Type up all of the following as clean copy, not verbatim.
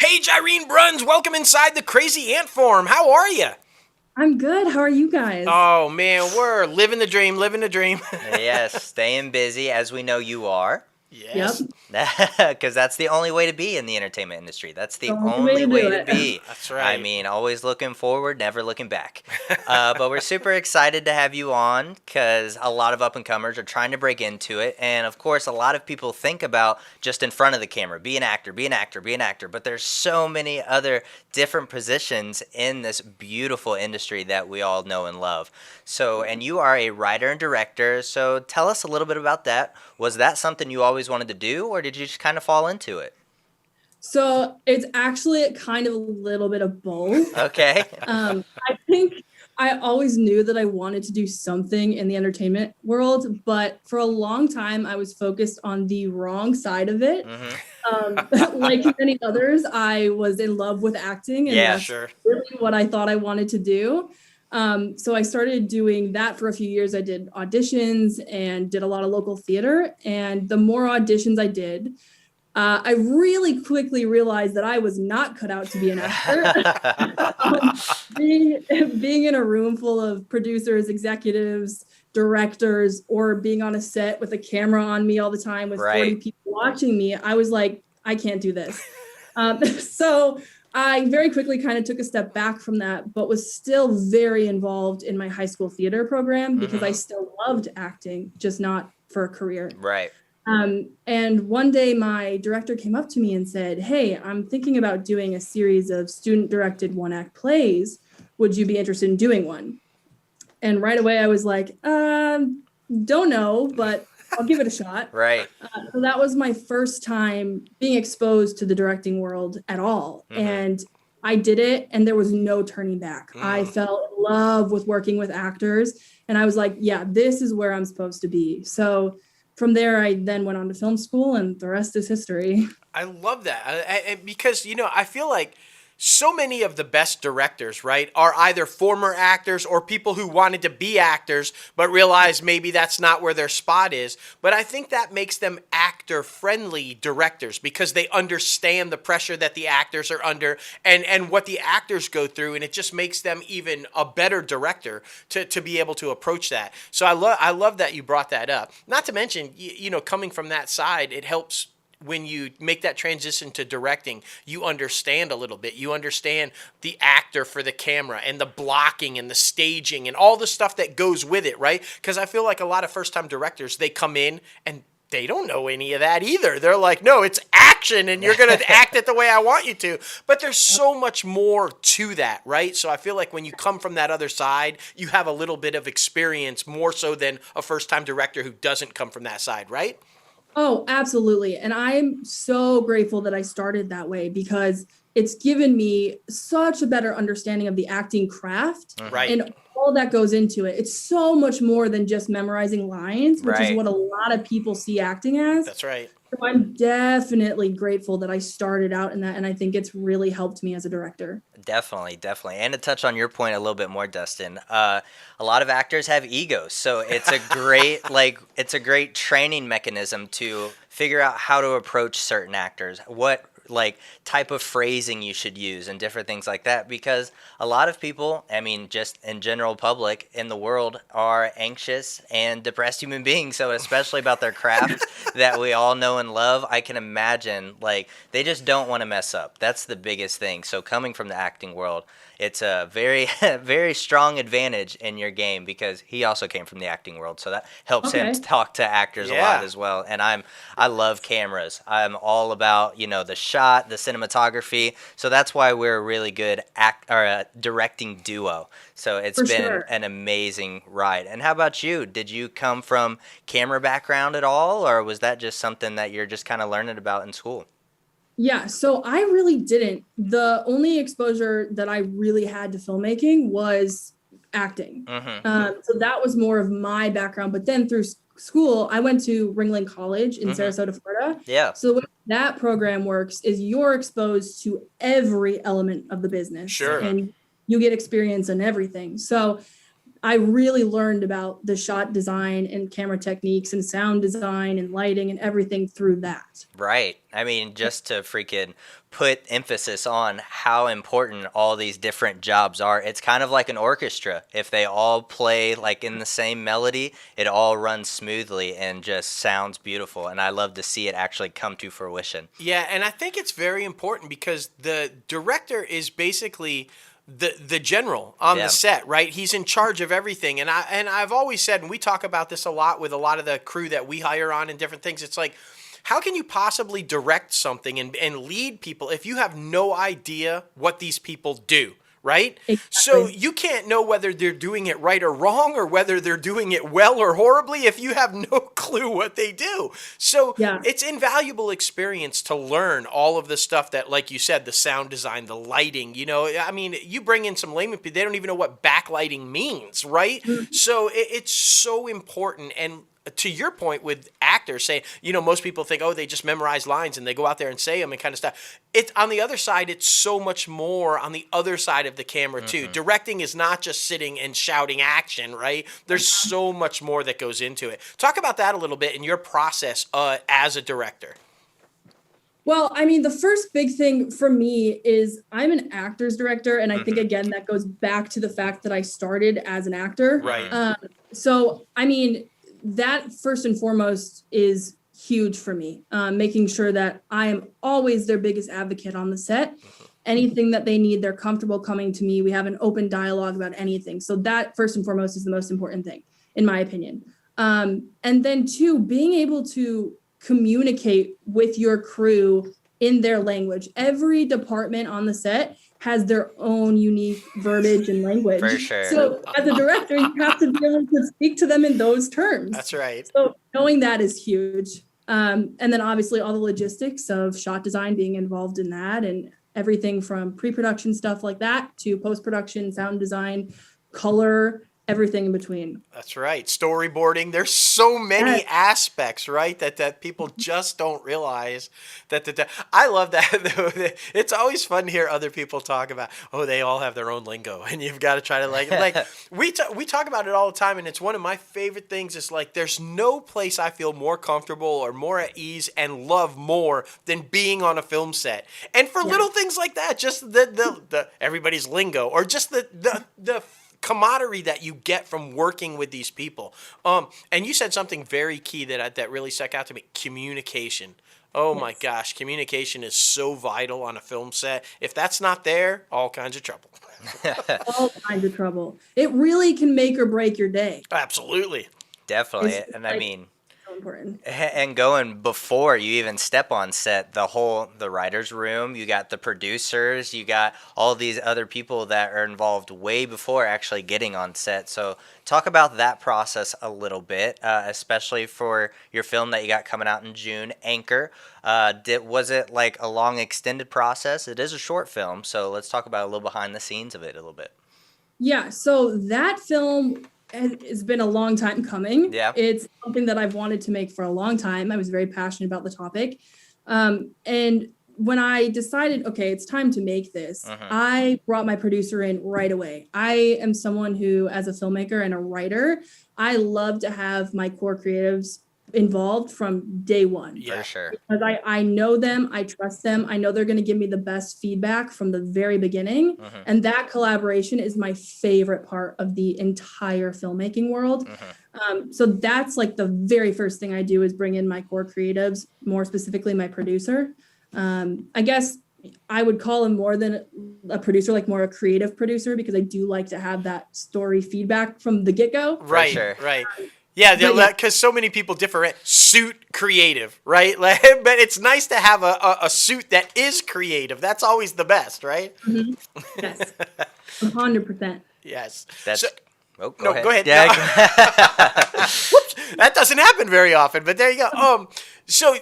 Paige Irene Bruns, welcome inside the Crazy Ant Farm. How are you? I'm good. How are you guys? Oh man, we're living the dream, living the dream. Yes, staying busy as we know you are. Yep. Yes, Because that's the only way to be in the entertainment industry. That's The the only way only to do way to it. be. that's I right. mean, always looking forward, never looking back. But we're super excited to have you on because a lot of up and comers are trying to break into it. And of course, a lot of people think about just in front of the camera, be an actor, be an actor, be an actor. But there's so many other different positions in this beautiful industry that we all know and love. So, and you are a writer and director. So tell us a little bit about that. Was that something you always wanted to do, or did you just kind of fall into it? So it's actually kind of a little bit of both. Okay. I think I always knew that I wanted to do something in the entertainment world, but for a long time I was focused on the wrong side of it. hmm Like many others, I was in love with acting, and Yeah. that's Sure. really what I thought I wanted to do. So I started doing that for a few years. I did auditions and did a lot of local theater. And the more auditions I did, I really quickly realized that I was not cut out to be an actor. Being in a room full of producers, executives, directors, or being on a set with a camera on me all the time with 40 Right. people watching me, I was like, I can't do this. So I very quickly kind of took a step back from that, but was still very involved in my high school theater program because I hmm still loved acting, just not for a career. Right. And one day my director came up to me and said, "Hey, I'm thinking about doing a series of student directed one act plays. Would you be interested in doing one?" And right away I was like, don't know, but I'll give it a shot. Right. So that was my first time being exposed to the directing world at all. hmm And I did it, and there was no turning back. I Mm. fell in love with working with actors, and I was like, yeah, this is where I'm supposed to be. So from there, I then went on to film school, and the rest is history. I love that because I feel like so many of the best directors, right, are either former actors or people who wanted to be actors but realized maybe that's not where their spot is. But I think that makes them actor-friendly directors because they understand the pressure that the actors are under and what the actors go through, and it just makes them even a better director to be able to approach that. So I love that you brought that up. Not to mention, coming from that side, it helps when you make that transition to directing, you understand a little bit. You understand the actor for the camera and the blocking and the staging and all the stuff that goes with it, right? Because I feel like a lot of first-time directors, they come in and they don't know any of that either. They're like, no, it's action and you're going to act it the way I want you to. But there's so much more to that, right? So I feel like when you come from that other side, you have a little bit of experience more so than a first-time director who doesn't come from that side, right? Oh, absolutely. And I'm so grateful that I started that way because it's given me such a better understanding of the acting craft hmm Right. and all that goes into it. It's so much more than just memorizing lines, which is Right. what a lot of people see acting as. That's right. So I'm definitely grateful that I started out in that. And I think it's really helped me as a director. Definitely, definitely. And to touch on your point a little bit more, Dustin, a lot of actors have egos, so it's a great it's a great training mechanism to figure out how to approach certain actors, what type of phrasing you should use and different things like that, because a lot of people, I mean, just in general public in the world, are anxious and depressed human beings, so especially about their craft that we all know and love. I can imagine they just don't want to mess up. That's the biggest thing. So coming from the acting world, it's a very very strong advantage in your game because he also came from the acting world, so that helps him Okay. to talk to actors a lot Yeah. as well. And I love cameras. I'm all about the shot, the cinematography. So that's why we're a really good directing duo. So it's For been sure. an amazing ride. And how about you? Did you come from camera background at all, or was that just something that you're just kind of learning about in school? Yeah, so I really didn't. The only exposure that I really had to filmmaking was acting. Mm-hmm. So that was more of my background. But then through school, I went to Ringling College in Mm-hmm. Sarasota, Florida. Yeah. So the way that program works is you're exposed to every element of the business Sure. Mm-hmm. and you get experience in everything. So I really learned about the shot design and camera techniques and sound design and lighting and everything through that. Right. I mean, just to freaking put emphasis on how important all these different jobs are. It's kind of like an orchestra. If they all play like in the same melody, it all runs smoothly and just sounds beautiful. And I love to see it actually come to fruition. Yeah, and I think it's very important because the director is basically the general on Yeah. the set, right? He's in charge of everything. And I've always said, and we talk about this a lot with a lot of the crew that we hire on and different things, it's like, how can you possibly direct something and lead people if you have no idea what these people do, right? Exactly. So you can't know whether they're doing it right or wrong or whether they're doing it well or horribly if you have no clue what they do. So Yeah. it's invaluable experience to learn all of the stuff that, like you said, the sound design, the lighting, you know, I mean, you bring in some layman people, they don't even know what backlighting means, right? So it's so important. And to your point with actors saying, you know, most people think, oh, they just memorize lines and they go out there and say them and kind of stuff. It's on the other side, it's so much more on the other side of the camera too. Directing is not just sitting and shouting action, right? There's so much more that goes into it. Talk about that a little bit in your process as a director. Well, I mean, the first big thing for me is I'm an actor's director. And I think, again, that goes back to the fact that I started as an actor. Right. So, I mean, that first and foremost is huge for me, making sure that I am always their biggest advocate on the set. Anything that they need, they're comfortable coming to me. We have an open dialogue about anything. So that first and foremost is the most important thing, in my opinion. And then two, being able to communicate with your crew in their language. Every department on the set has their own unique verbiage and language. For sure. So as a director, you have to be able to speak to them in those terms. That's right. So knowing that is huge. And then obviously all the logistics of shot design, being involved in that, and everything from pre-production stuff like that to post-production, sound design, color, everything in between. That's right. Storyboarding. There's so many Yes. aspects, right? That people just don't realize that. I love that. Though. It's always fun to hear other people talk about, oh, they all have their own lingo and you've got to try to like we talk about it all the time. And it's one of my favorite things is like, there's no place I feel more comfortable or more at ease and love more than being on a film set. And for little things like that, just the everybody's lingo or just the camaraderie that you get from working with these people. And you said something very key that really stuck out to me: communication. Oh my gosh, communication is so vital on a film set. If that's not there, all kinds of trouble. All kinds of trouble. It really can make or break your day. Absolutely. Definitely. It's And I like- mean, So important. and going before you even step on set, the writer's room, you got the producers, you got all these other people that are involved way before actually getting on set. So talk about that process a little bit, especially for your film that you got coming out in June, Anchor. Was it like a long extended process? It is a short film, so let's talk about a little behind the scenes of it a little bit. Yeah, so that film has been a long time coming. Yeah. It's something that I've wanted to make for a long time. I was very passionate about the topic. And when I decided, okay, it's time to make this, I brought my producer in right away. I am someone who, as a filmmaker and a writer, I love to have my core creatives involved from day one. Yeah. For sure. Because I know them, I trust them, I know they're going to give me the best feedback from the very beginning. And that collaboration is my favorite part of the entire filmmaking world. So that's like the very first thing I do is bring in my core creatives, more specifically my producer. I guess I would call him more than a producer, like more a creative producer, because I do like to have that story feedback from the get-go. Right, sure. right. Yeah, because so many people suit creative, right? Like, but it's nice to have a suit that is creative. That's always the best, right? Yes, 100%. Yes. That's So- oh, No, go ahead. Yeah, Whoops, that doesn't happen very often, but there you go. So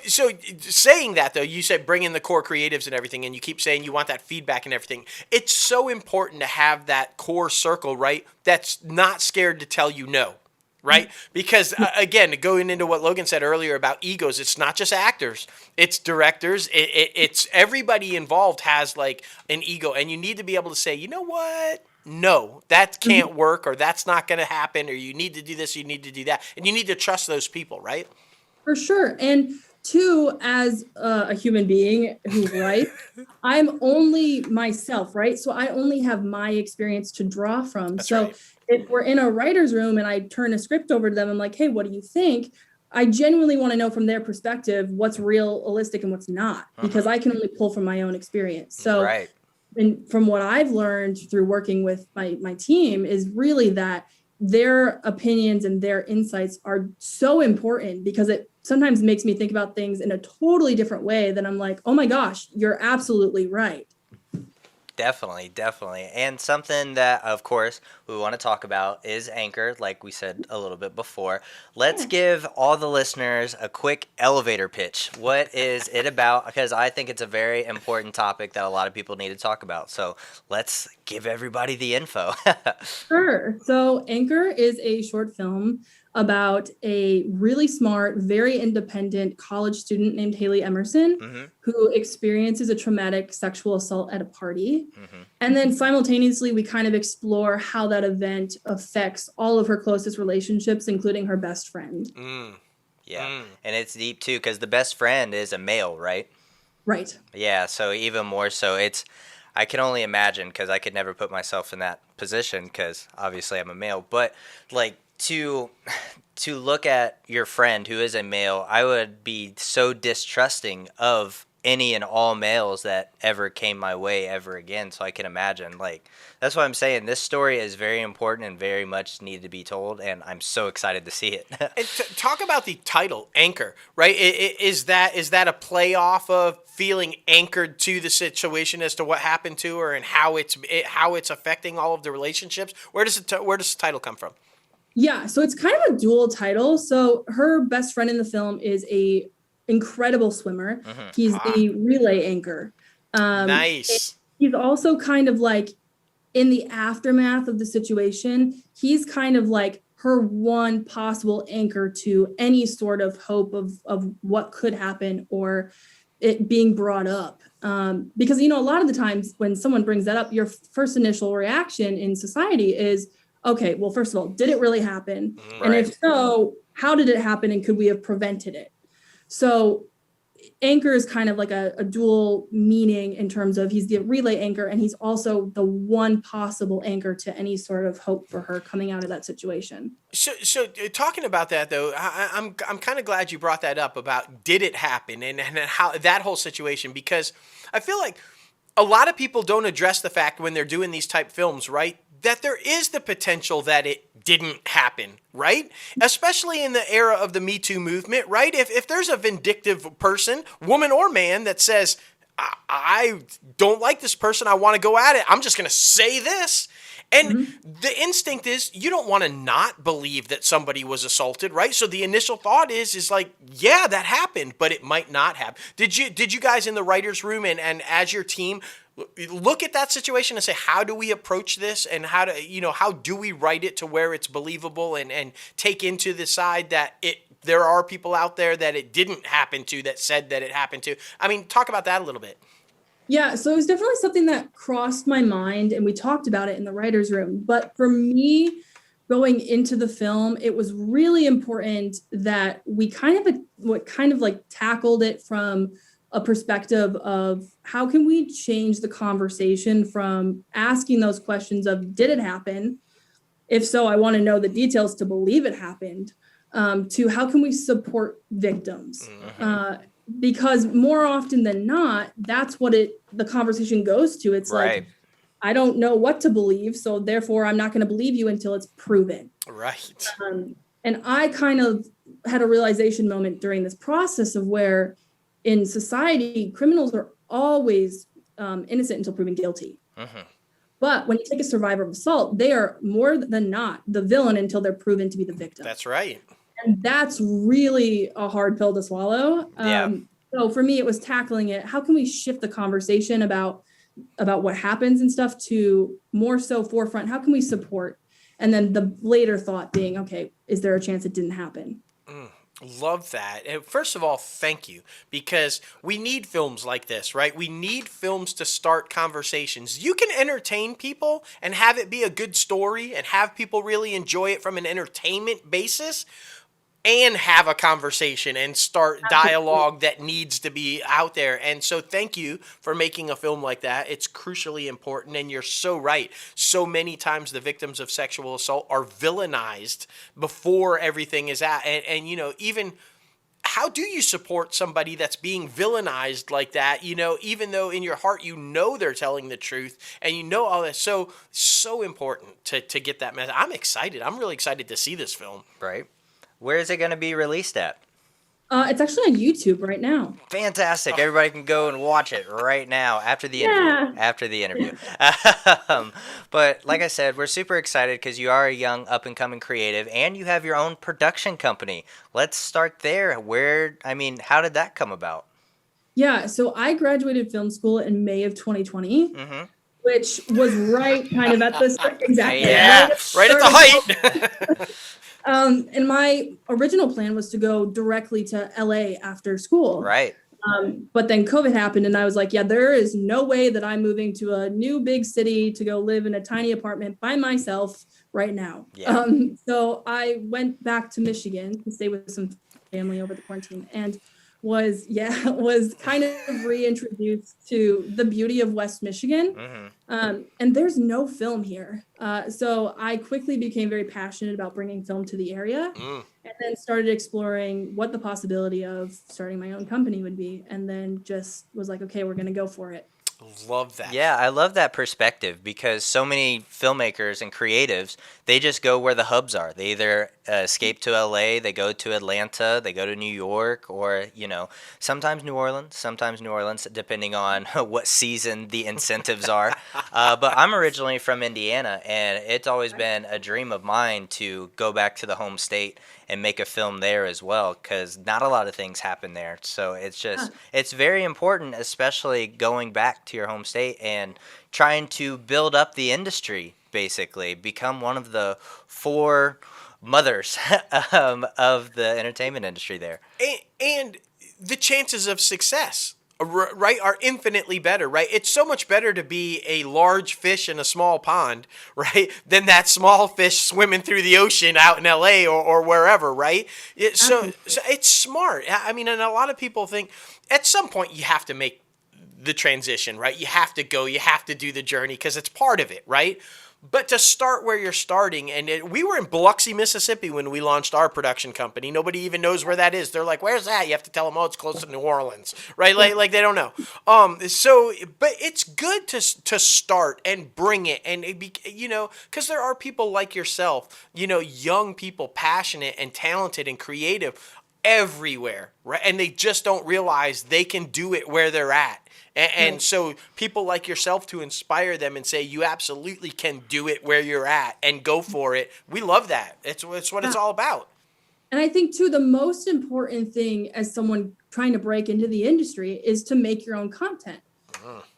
saying that though, you said bring in the core creatives and everything, and you keep saying you want that feedback and everything. It's so important to have that core circle, right? That's not scared to tell you no. Right? Because again, going into what Logan said earlier about egos, it's not just actors, it's directors, it's everybody involved has like an ego, and you need to be able to say, you know what? no, that can't work, or that's not going to happen, or you need to do this, you need to do that. And you need to trust those people, right? For sure. And two, as a human being who writes, I'm only myself, right? So I only have my experience to draw from. That's So right. if we're in a writer's room and I turn a script over to them, I'm like, hey, what do you think? I genuinely want to know from their perspective what's realistic and what's not, because I can only pull from my own experience. So Right. and from what I've learned through working with my team is really that their opinions and their insights are so important, because it sometimes makes me think about things in a totally different way than I'm like, oh my gosh, you're absolutely right. Definitely, definitely. And something that, of course, we want to talk about is Anchor, like we said a little bit before. Let's give all the listeners a quick elevator pitch. What is it about? Because I think it's a very important topic that a lot of people need to talk about. So let's give everybody the info. Sure. So Anchor is a short film about a really smart, very independent college student named Haley Emerson, who experiences a traumatic sexual assault at a party. And then simultaneously, we kind of explore how that event affects all of her closest relationships, including her best friend. Yeah. And it's deep too, because the best friend is a male, right? Right. Yeah. So even more so, I can only imagine, because I could never put myself in that position, because obviously I'm a male. But like to look at your friend who is a male, I would be so distrusting of any and all males that ever came my way ever again. So I can imagine, like, that's what I'm saying. This story is very important and very much needed to be told, and I'm so excited to see it. And talk about the title, Anchor, right? Is that a play off of feeling anchored to the situation as to what happened to her and how it's affecting all of the relationships? Where does the title come from? Yeah, so it's kind of a dual title. So her best friend in the film is a incredible swimmer. He's the relay anchor. Nice. He's also kind of like in the aftermath of the situation, he's kind of like her one possible anchor to any sort of hope of what could happen or it being brought up. Because, a lot of the times when someone brings that up, your first initial reaction in society is, okay, well, first of all, did it really happen? And if so, how did it happen? And could we have prevented it? So anchor is kind of like a dual meaning in terms of he's the relay anchor and he's also the one possible anchor to any sort of hope for her coming out of that situation. So talking about that though, I'm kind of glad you brought that up about did it happen and how that whole situation, because I feel like a lot of people don't address the fact when they're doing these type films, right, that there is the potential that it didn't happen, right? Especially in the era of the Me Too movement, right? If there's a vindictive person, woman or man, that says, I don't like this person, I want to go at it, I'm just going to say this. And the instinct is you don't want to not believe that somebody was assaulted, right? So the initial thought is like, yeah, that happened, but it might not have. Did you guys in the writer's room and as your team look at that situation and say, how do we approach this, and how do we write it to where it's believable and take into the side that there are people out there that it didn't happen to, that said that it happened to? I mean, talk about that a little bit. Yeah, so it was definitely something that crossed my mind and we talked about it in the writer's room. But for me, going into the film, it was really important that we kind of like tackled it from a perspective of how can we change the conversation from asking those questions of did it happen? If so, I want to know the details to believe it happened, to how can we support victims? Because more often than not, that's what the conversation goes to. It's like, I don't know what to believe, so therefore I'm not going to believe you until it's proven. Right. And I kind of had a realization moment during this process of where in society, criminals are always innocent until proven guilty. But when you take a survivor of assault, they are more than not the villain until they're proven to be the victim. That's right. And that's really a hard pill to swallow. So for me, it was tackling it. How can we shift the conversation about what happens and stuff to more so forefront? How can we support? And then the later thought being, okay, is there a chance it didn't happen? Love that. And first of all, thank you, because we need films like this, right? We need films to start conversations. You can entertain people and have it be a good story and have people really enjoy it from an entertainment basis, and have a conversation and start dialogue that needs to be out there. And so thank you for making a film like that. It's crucially important, and you're so right. So many times the victims of sexual assault are villainized before everything is at. And even how do you support somebody that's being villainized like that, even though in your heart they're telling the truth, and all that. So important to get that message. I'm excited. I'm really excited to see this film. Right. Where is it going to be released at? It's actually on YouTube right now. Fantastic. Everybody can go and watch it right now after the interview. But like I said, we're super excited because you are a young up-and-coming creative and you have your own production company. Let's start there. How did that come about? Yeah, so I graduated film school in May of 2020, which was right kind of at this exactly. Yeah, right at the height. And my original plan was to go directly to LA after school. Right. But then COVID happened, and I was like, yeah, there is no way that I'm moving to a new big city to go live in a tiny apartment by myself right now. Yeah. So I went back to Michigan to stay with some family over the quarantine, and was kind of reintroduced to the beauty of West Michigan. And there's no film here. So I quickly became very passionate about bringing film to the area, and then started exploring what the possibility of starting my own company would be. And then just was like, okay, we're going to go for it. Love that. Yeah, I love that perspective because so many filmmakers and creatives, they just go where the hubs are. They either escape to LA, they go to Atlanta, they go to New York, or, sometimes New Orleans, depending on what season the incentives are. But I'm originally from Indiana, and it's always been a dream of mine to go back to the home state and make a film there as well, because not a lot of things happen there. So it's very important, especially going back to your home state and trying to build up the industry, basically, become one of the four mothers of the entertainment industry there. And the chances of success, right, are infinitely better, right? It's so much better to be a large fish in a small pond, right, than that small fish swimming through the ocean out in LA or wherever, right? So it's smart. I mean, and a lot of people think at some point you have to make the transition, right? You have to go, you have to do the journey because it's part of it, right? But to start where you're starting, and we were in Biloxi, Mississippi when we launched our production company. Nobody even knows where that is. They're like, "Where's that?" You have to tell them, "Oh, it's close to New Orleans," right? Like they don't know. But it's good to start and bring it, and it be, because there are people like yourself, young people, passionate and talented and creative everywhere, right? And they just don't realize they can do it where they're at. And so people like yourself to inspire them and say, you absolutely can do it where you're at and go for it. We love that. It's what it's all about. And I think, too, the most important thing as someone trying to break into the industry is to make your own content.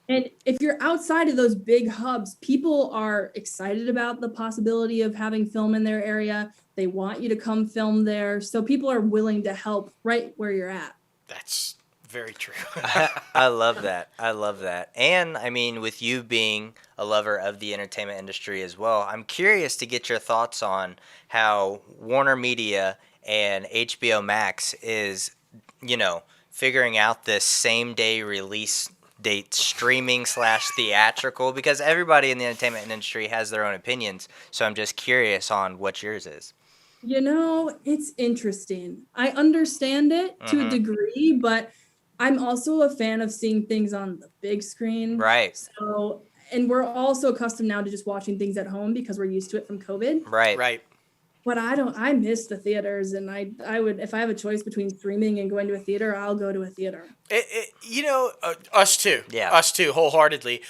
And if you're outside of those big hubs, people are excited about the possibility of having film in their area. They want you to come film there. So people are willing to help right where you're at. That's very true. I love that. And I mean, with you being a lover of the entertainment industry as well, I'm curious to get your thoughts on how Warner Media and HBO Max is, figuring out this same day release date streaming / theatrical, because everybody in the entertainment industry has their own opinions. So I'm just curious on what yours is. It's interesting. I understand it to a degree, but I'm also a fan of seeing things on the big screen. Right. So, and we're also accustomed now to just watching things at home because we're used to it from COVID. Right. But I miss the theaters, and I would, if I have a choice between streaming and going to a theater, I'll go to a theater. Us too. Yeah. Us too, wholeheartedly.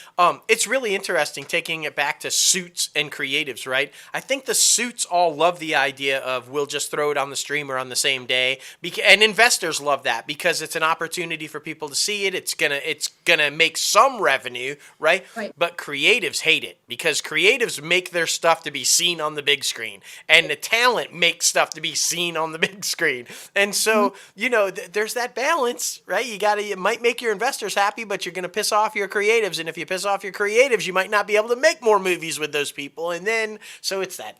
It's really interesting taking it back to suits and creatives, right? I think the suits all love the idea of we'll just throw it on the streamer on the same day, and investors love that because it's an opportunity for people to see it. It's gonna make some revenue, right? But creatives hate it because creatives make their stuff to be seen on the big screen, and talent make stuff to be seen on the big screen. And so, you know, there's that balance, right? It might make your investors happy, but you're going to piss off your creatives. And if you piss off your creatives, you might not be able to make more movies with those people. And then, so it's that,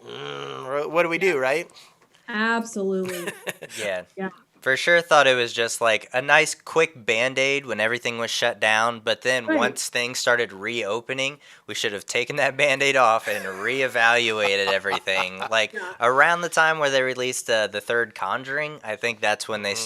what do we do, right? Absolutely. Yeah. Yeah. For sure thought it was just like a nice quick Band-Aid when everything was shut down, but then Right. once things started reopening, we should have taken that Band-Aid off and reevaluated everything. Like around the time where they released the third Conjuring, I think that's when they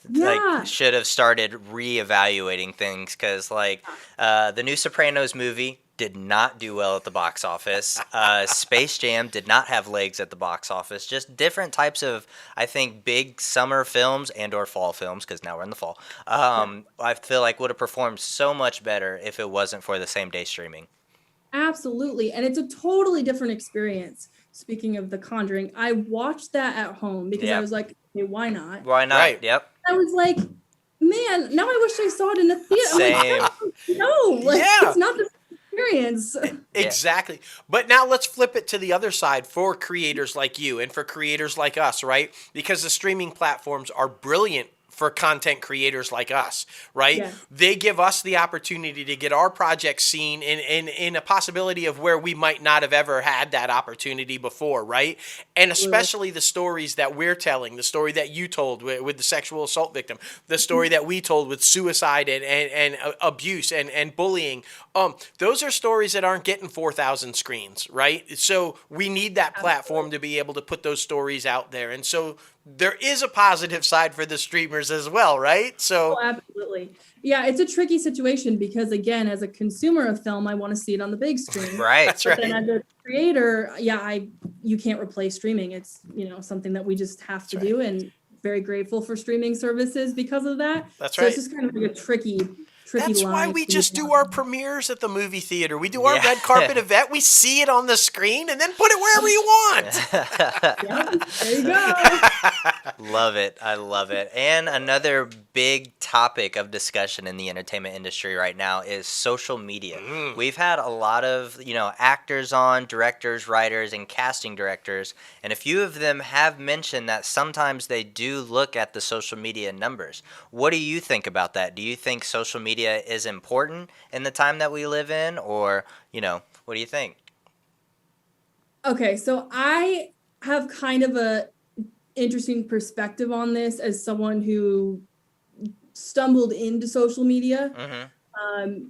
Yeah. should have started reevaluating things, because like the new Sopranos movie did not do well at the box office. Space Jam did not have legs at the box office. Just different types of, I think, big summer films and or fall films, because now we're in the fall, I feel like would have performed so much better if it wasn't for the same day streaming. Absolutely. And it's a totally different experience. Speaking of The Conjuring, I watched that at home because I was like, hey, why not? Why not? Right. Yep. I was like, man, now I wish I saw it in a theater. Same. I'm like, no, like, Yeah. it's not the experience. Exactly. But now let's flip it to the other side for creators like you and for creators like us, right? Because the streaming platforms are brilliant for content creators like us, right? Yeah. They give us the opportunity to get our projects seen in a possibility of where we might not have ever had that opportunity before, right? And especially the stories that we're telling, the story that you told with the sexual assault victim, the story that we told with suicide and abuse and bullying. Those are stories that aren't getting 4,000 screens, right? So we need that platform to be able to put those stories out there. And so there is a positive side for the streamers as well, right? So Oh, absolutely. Yeah, it's a tricky situation because, again, as a consumer of film, I want to see it on the big screen. Right. that's But right. then as a creator, you can't replace streaming. It's, something that we just have to do, and very grateful for streaming services because of that. That's So right. it's just kind of like a tricky That's line. why we to just walk. do our premieres at the movie theater. We do our Yeah. red carpet event. We see it on the screen and then put it wherever you want. Yep, there you go. Love it. I love it. And another big topic of discussion in the entertainment industry right now is social media. We've had a lot of, actors on, directors, writers, and casting directors, and a few of them have mentioned that sometimes they do look at the social media numbers. What do you think about that? Do you think social media is important in the time that we live in, or, what do you think? Okay, so I have kind of a interesting perspective on this as someone who stumbled into social media. Mm-hmm.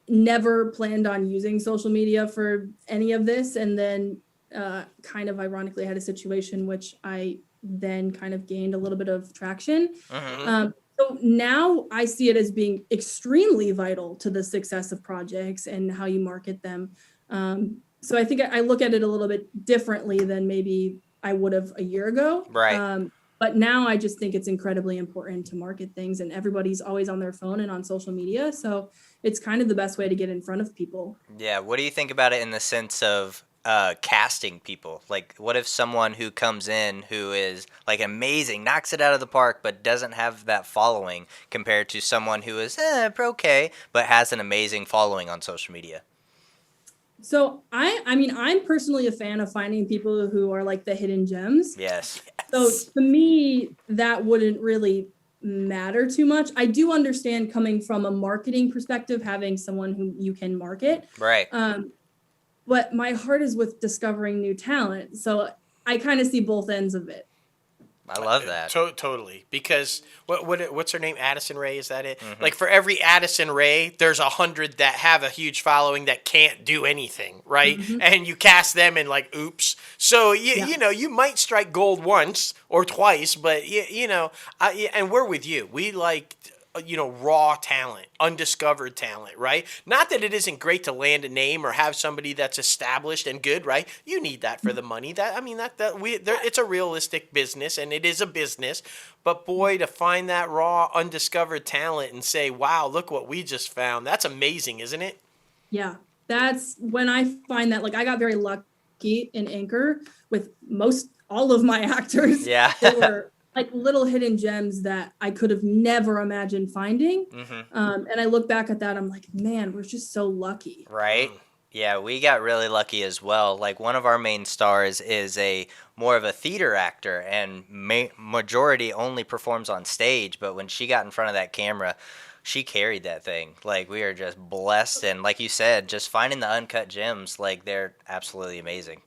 Never planned on using social media for any of this, and then kind of ironically had a situation which I then kind of gained a little bit of traction. Mm-hmm. So now I see it as being extremely vital to the success of projects and how you market them. So I think I look at it a little bit differently than maybe I would have a year ago. Right. But now I just think it's incredibly important to market things, and everybody's always on their phone and on social media. So it's kind of the best way to get in front of people. Yeah. What do you think about it in the sense of casting people? Like, what if someone who comes in who is like amazing, knocks it out of the park, but doesn't have that following compared to someone who is okay, but has an amazing following on social media? So I mean, I'm personally a fan of finding people who are like the hidden gems. Yes. So to me, that wouldn't really matter too much. I do understand coming from a marketing perspective, having someone who you can market. Right. But my heart is with discovering new talent. So I kind of see both ends of it. I love that. Totally. Because what's her name? Addison Rae, is that it? Mhm. Like for every Addison Rae, there's 100 that have a huge following that can't do anything, right? Mhm. And you cast them and like, oops. So you might strike gold once or twice, but and we're with you. We like raw talent, undiscovered talent, right? Not that it isn't great to land a name or have somebody that's established and good, right? You need that for the money. It's a realistic business, and it is a business. But boy, to find that raw, undiscovered talent and say, "Wow, look what we just found." That's amazing, isn't it? Yeah, that's when I find that, like, I got very lucky in Anchor with all of my actors. Yeah. They were like little hidden gems that I could have never imagined finding. Mm-hmm. And I look back at that, I'm like, man, we're just so lucky. Right. Yeah, we got really lucky as well. Like one of our main stars is a more of a theater actor, and majority only performs on stage. But when she got in front of that camera, she carried that thing. Like we are just blessed, and like you said, just finding the uncut gems, like they're absolutely amazing.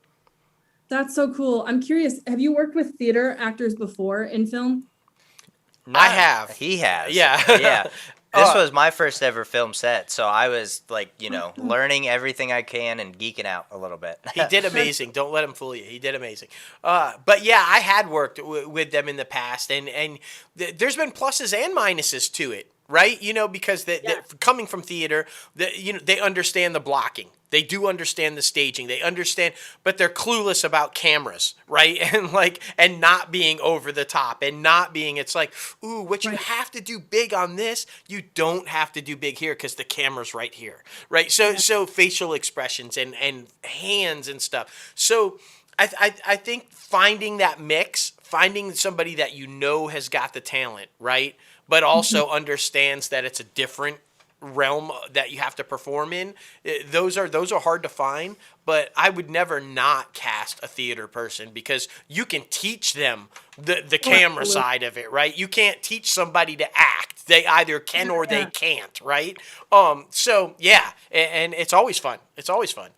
That's so cool. I'm curious, have you worked with theater actors before in film? I have. He has. Yeah. Yeah. This Uh, was my first ever film set, so I was like, learning everything I can and geeking out a little bit. He did amazing. Don't let him fool you. He did amazing. But yeah, I had worked with them in the past, and there's been pluses and minuses to it, right? Because coming from theater, they understand the blocking. They do understand the staging. They understand, but they're clueless about cameras, right? And not being over the top and not being. It's like, ooh, what you have to do big on this, you don't have to do big here because the camera's right here, right? So facial expressions and hands and stuff. So I think finding that mix, finding somebody that has got the talent, right? But also understands that it's a different realm that you have to perform in. Those are hard to find, but I would never not cast a theater person because you can teach them the camera side of it, right? You can't teach somebody to act. They either can or they can't, right? So yeah, and it's always fun. It's always fun.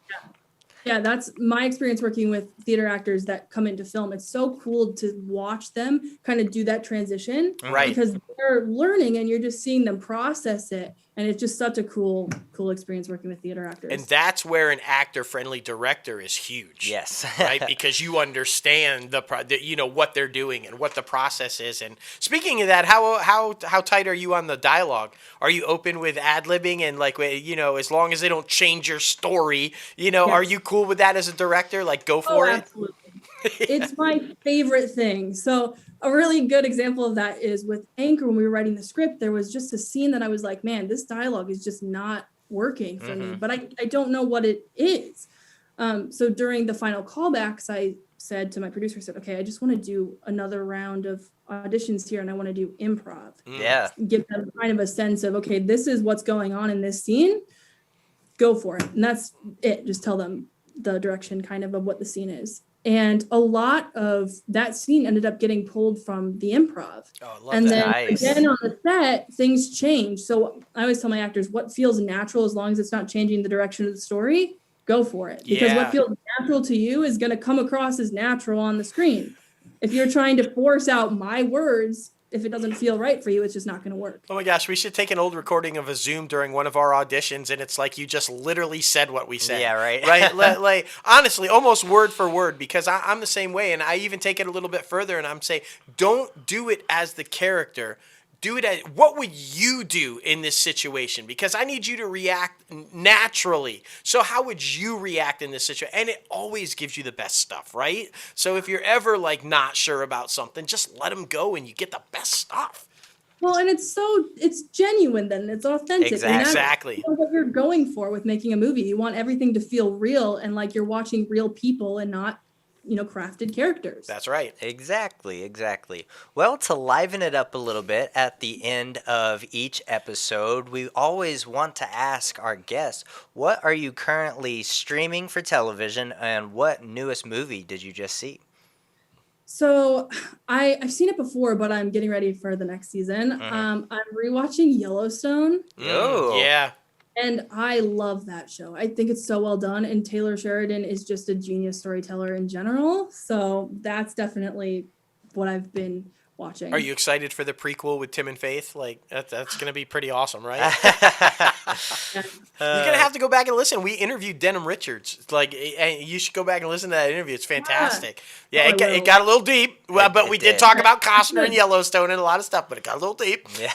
Yeah, that's my experience working with theater actors that come into film. It's so cool to watch them kind of do that transition, Right? Because they're learning and you're just seeing them process it. And it's just such a cool experience working with theater actors. And that's where an actor-friendly director is huge. Yes. Right? Because you understand what they're doing and what the process is. And speaking of that, how tight are you on the dialogue? Are you open with ad-libbing and as long as they don't change your story, are you cool with that as a director? Like go for it? Absolutely. It's my favorite thing. So a really good example of that is with Anchor. When we were writing the script, there was just a scene that I was like, man, this dialogue is just not working for me, but I don't know what it is. So during the final callbacks, I said to my producer, I said, okay, I just want to do another round of auditions here and I want to do improv. Yeah. Give them kind of a sense of, okay, this is what's going on in this scene. Go for it. And that's it. Just tell them the direction kind of what the scene is. And a lot of that scene ended up getting pulled from the improv. Oh, I love and that. then again on the set, things change. So I always tell my actors, what feels natural, as long as it's not changing the direction of the story, go for it. Because what feels natural to you is going to come across as natural on the screen. If you're trying to force out my words, if it doesn't feel right for you, it's just not going to work. Oh my gosh, we should take an old recording of a Zoom during one of our auditions, and it's like you just literally said what we said. Yeah, right. Right? like honestly, almost word for word, because I'm the same way, and I even take it a little bit further, and I'm saying, don't do it as the character. Do it as, what would you do in this situation? Because I need you to react naturally. So how would you react in this situation? And it always gives you the best stuff, right? So if you're ever not sure about something, just let them go and you get the best stuff. Well, and it's genuine then. It's authentic. Exactly. And that's what you're going for with making a movie. You want everything to feel real and like you're watching real people and not crafted characters. That's right. Exactly. Well, to liven it up a little bit at the end of each episode, we always want to ask our guests, what are you currently streaming for television and what newest movie did you just see? So I've seen it before, but I'm getting ready for the next season. I'm rewatching Yellowstone. Yeah. And I love that show. I think it's so well done. And Taylor Sheridan is just a genius storyteller in general. So that's definitely what I've been watching. Are you excited for the prequel with Tim and Faith? That's going to be pretty awesome, right? You're going to have to go back and listen. We interviewed Denham Richards. And you should go back and listen to that interview. It's fantastic. Yeah, it got a little deep. But we did talk about Costner and Yellowstone and a lot of stuff, but it got a little deep. Yeah.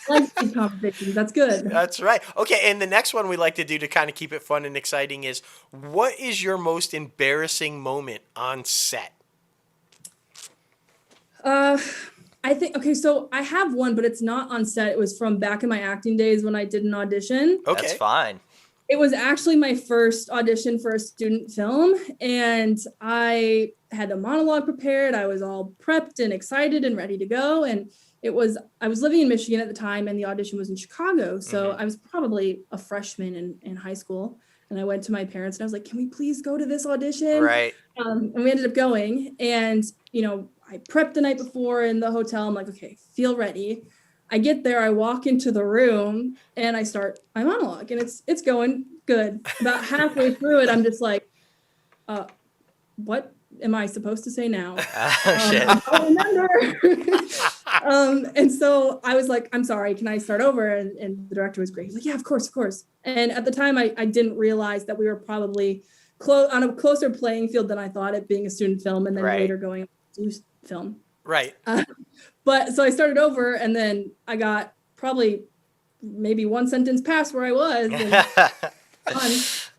Like conversations. That's good. That's right. Okay, and the next one we like to do to kind of keep it fun and exciting is, what is your most embarrassing moment on set? I think, okay, so I have one, but it's not on set. It was from back in my acting days when I did an audition. Okay. That's fine. It was actually my first audition for a student film, and I had a monologue prepared. I was all prepped and excited and ready to go, and I was living in Michigan at the time, and the audition was in Chicago. So I was probably a freshman in high school. And I went to my parents and I was like, can we please go to this audition? Right. And we ended up going, and, I prepped the night before in the hotel. I'm like, okay, feel ready. I get there, I walk into the room and I start my monologue, and it's going good. About halfway through it, I'm just like, what am I supposed to say now? Oh, shit. I don't remember. And so I was like, I'm sorry, can I start over? And the director was great. He's like, yeah, of course. And at the time, I didn't realize that we were probably on a closer playing field than I thought, it being a student film, and then Right. later going to film. Right. But so I started over, and then I got probably maybe one sentence past where I was.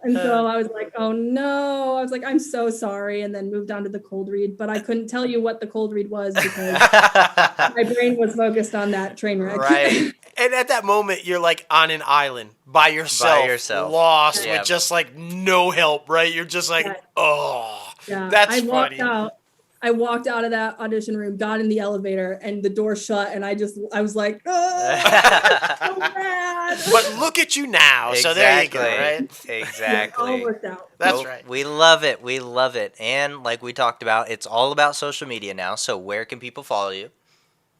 And so I was like, oh no. I was like, I'm so sorry. And then moved on to the cold read, but I couldn't tell you what the cold read was because my brain was focused on that train wreck. Right. And at that moment, you're like on an island by yourself. Lost Yeah. with just like no help, right? You're just like, Yeah. that's I funny. walked out of that audition room, got in the elevator, and the door shut, and I was like, oh, so bad. But look at you now. Exactly. So there you go, right? Exactly. It all worked out. That's right. We love it. We love it. And like we talked about, it's all about social media now. So where can people follow you?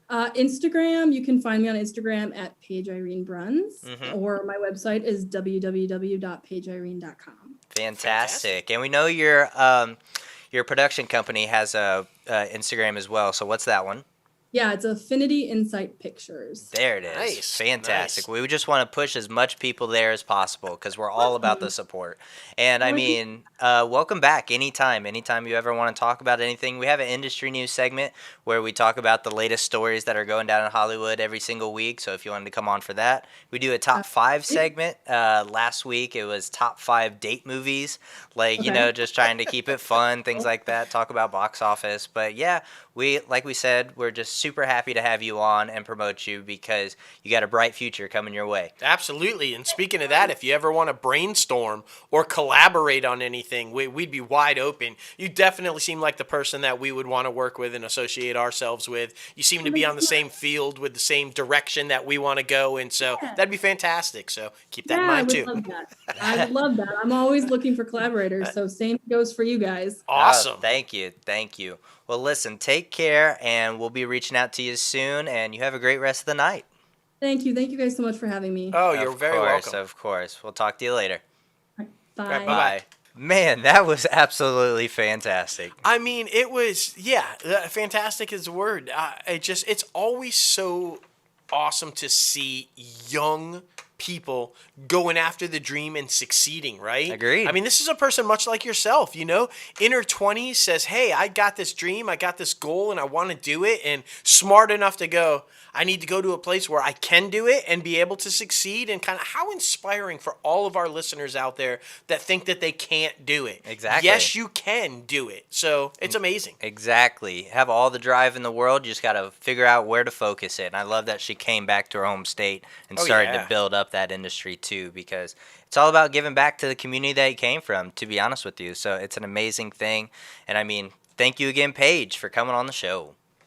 Instagram, you can find me on Instagram at Paige Irene Bruns, Mhm. or my website is www.paigeirene.com. Fantastic. And we know your production company has a Instagram as well. So what's that one? Yeah, it's Affinity Insight Pictures. There it is. Nice, Fantastic. nice. We just want to push as much people there as possible because we're all about the support. And I mean, welcome back anytime. Anytime you ever want to talk about anything. We have an industry news segment where we talk about the latest stories that are going down in Hollywood every single week. So if you wanted to come on for that, we do a top 5 segment. Last week it was top 5 date movies. Like, just trying to keep it fun, things like that. Talk about box office. But yeah, like we said, we're just super happy to have you on and promote you because you got a bright future coming your way. Absolutely. And speaking of that, if you ever want to brainstorm or collaborate on anything, we'd be wide open. You definitely seem like the person that we would want to work with and associate ourselves with. You seem to be on the same field with the same direction that we want to go. And so that'd be fantastic. So keep that in mind too. I would love that. I'm always looking for collaborators. So same goes for you guys. Awesome. Oh, thank you. Well, listen, take care, and we'll be reaching out to you soon, and you have a great rest of the night. Thank you. Thank you guys so much for having me. Oh, you're very welcome. Of course. We'll talk to you later. Bye. Bye-bye. Bye. Man, that was absolutely fantastic. I mean, it was, fantastic is the word. It's always so awesome to see young people going after the dream and succeeding, right? Agreed. I mean, this is a person much like yourself, in her 20s says, hey, I got this dream, I got this goal, and I want to do it, and smart enough to go, I need to go to a place where I can do it and be able to succeed, and kind of how inspiring for all of our listeners out there that think that they can't do it. Exactly. Yes, you can do it. So it's amazing. Exactly. Have all the drive in the world. You just got to figure out where to focus it. And I love that she came back to her home state and started to build up that industry too, because it's all about giving back to the community that you came from, to be honest with you. So it's an amazing thing. And I mean, thank you again, Paige, for coming on the show.